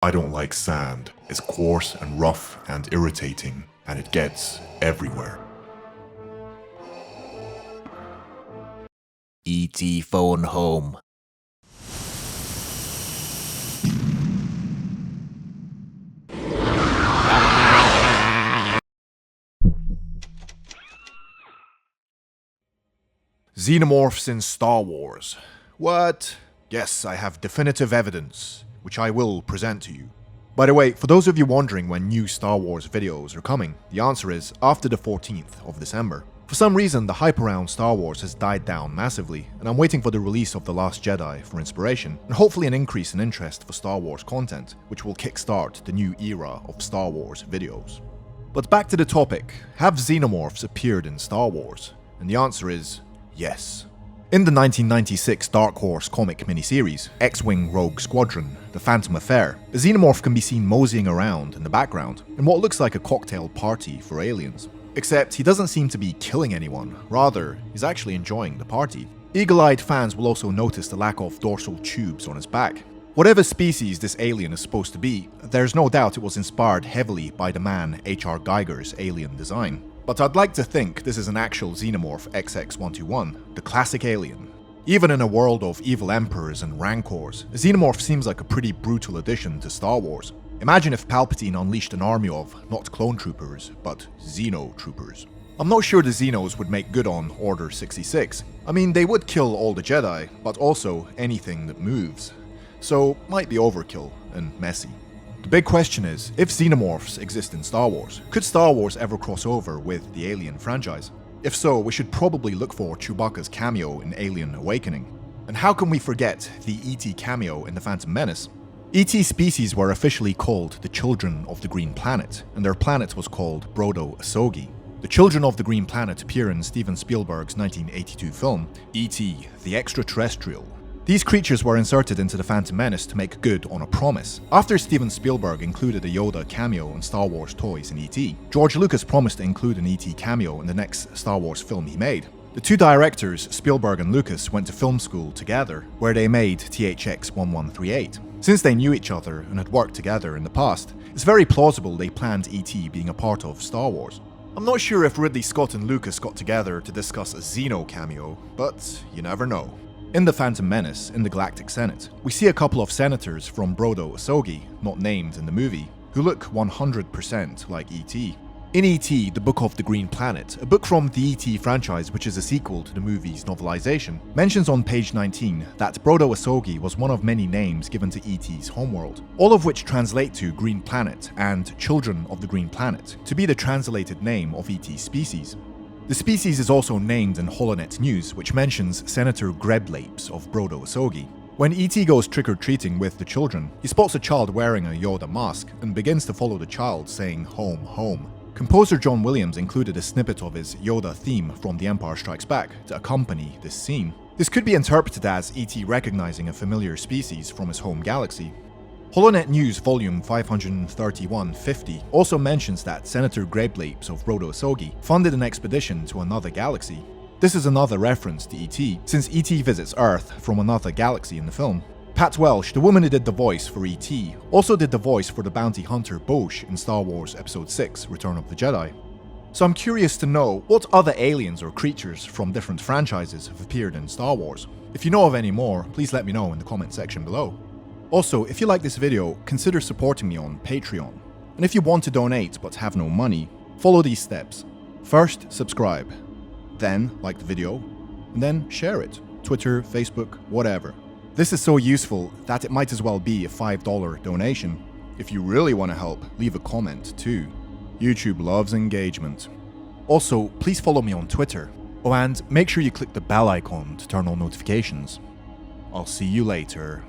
I don't like sand. It's coarse and rough and irritating, and it gets everywhere. E.T. phone home. Xenomorphs in Star Wars. What? Yes, I have definitive evidence, which I will present to you. By the way, for those of you wondering when new Star Wars videos are coming, the answer is after the 14th of December. For some reason, the hype around Star Wars has died down massively, and I'm waiting for the release of The Last Jedi for inspiration, and hopefully an increase in interest for Star Wars content, which will kickstart the new era of Star Wars videos. But back to the topic, have Xenomorphs appeared in Star Wars? And the answer is yes. In the 1996 Dark Horse comic miniseries, X-wing Rogue Squadron, The Phantom Affair, a xenomorph can be seen moseying around in the background in what looks like a cocktail party for aliens. Except he doesn't seem to be killing anyone, rather, he's actually enjoying the party. Eagle-eyed fans will also notice the lack of dorsal tubes on his back. Whatever species this alien is supposed to be, there's no doubt it was inspired heavily by the man H.R. Geiger's alien design. But I'd like to think this is an actual xenomorph XX-121, the classic alien. Even in a world of evil emperors and rancors, a xenomorph seems like a pretty brutal addition to Star Wars. Imagine if Palpatine unleashed an army of, not clone troopers, but Xeno troopers. I'm not sure the Xenos would make good on Order 66. I mean, they would kill all the Jedi, but also anything that moves. So, might be overkill and messy. The big question is, if xenomorphs exist in Star Wars, could Star Wars ever cross over with the Alien franchise? If so, we should probably look for Chewbacca's cameo in Alien Awakening. And how can we forget the E.T. cameo in The Phantom Menace? E.T. species were officially called the Children of the Green Planet, and their planet was called Brodo Asogi. The Children of the Green Planet appear in Steven Spielberg's 1982 film, E.T. the Extraterrestrial. These creatures were inserted into The Phantom Menace to make good on a promise. After Steven Spielberg included a Yoda cameo in Star Wars toys in E.T., George Lucas promised to include an E.T. cameo in the next Star Wars film he made. The two directors, Spielberg and Lucas, went to film school together, where they made THX 1138. Since they knew each other and had worked together in the past, it's very plausible they planned E.T. being a part of Star Wars. I'm not sure if Ridley Scott and Lucas got together to discuss a Xeno cameo, but you never know. In The Phantom Menace, in the Galactic Senate, we see a couple of senators from Brodo Asogi, not named in the movie, who look 100% like E.T. In E.T. the Book of the Green Planet, a book from the E.T. franchise which is a sequel to the movie's novelization, mentions on page 19 that Brodo Asogi was one of many names given to E.T.'s homeworld, all of which translate to Green Planet and Children of the Green Planet, to be the translated name of E.T.'s species. The species is also named in Holonet News, which mentions Senator Greblapes of Brodo Asogi. When E.T. goes trick-or-treating with the children, he spots a child wearing a Yoda mask and begins to follow the child, saying "Home, home." Composer John Williams included a snippet of his Yoda theme from The Empire Strikes Back to accompany this scene. This could be interpreted as E.T. recognizing a familiar species from his home galaxy. Holonet News Volume 531-50 also mentions that Senator Greblapes of Brodo Asogi funded an expedition to another galaxy. This is another reference to E.T., since E.T. visits Earth from another galaxy in the film. Pat Welsh, the woman who did the voice for E.T., also did the voice for the bounty hunter Bosch in Star Wars Episode 6, Return of the Jedi. So I'm curious to know what other aliens or creatures from different franchises have appeared in Star Wars. If you know of any more, please let me know in the comment section below. Also, if you like this video, consider supporting me on Patreon. And if you want to donate but have no money, follow these steps. First, subscribe. Then, like the video. And then, share it. Twitter, Facebook, whatever. This is so useful that it might as well be a $5 donation. If you really want to help, leave a comment too. YouTube loves engagement. Also, please follow me on Twitter. Oh, and make sure you click the bell icon to turn on notifications. I'll see you later.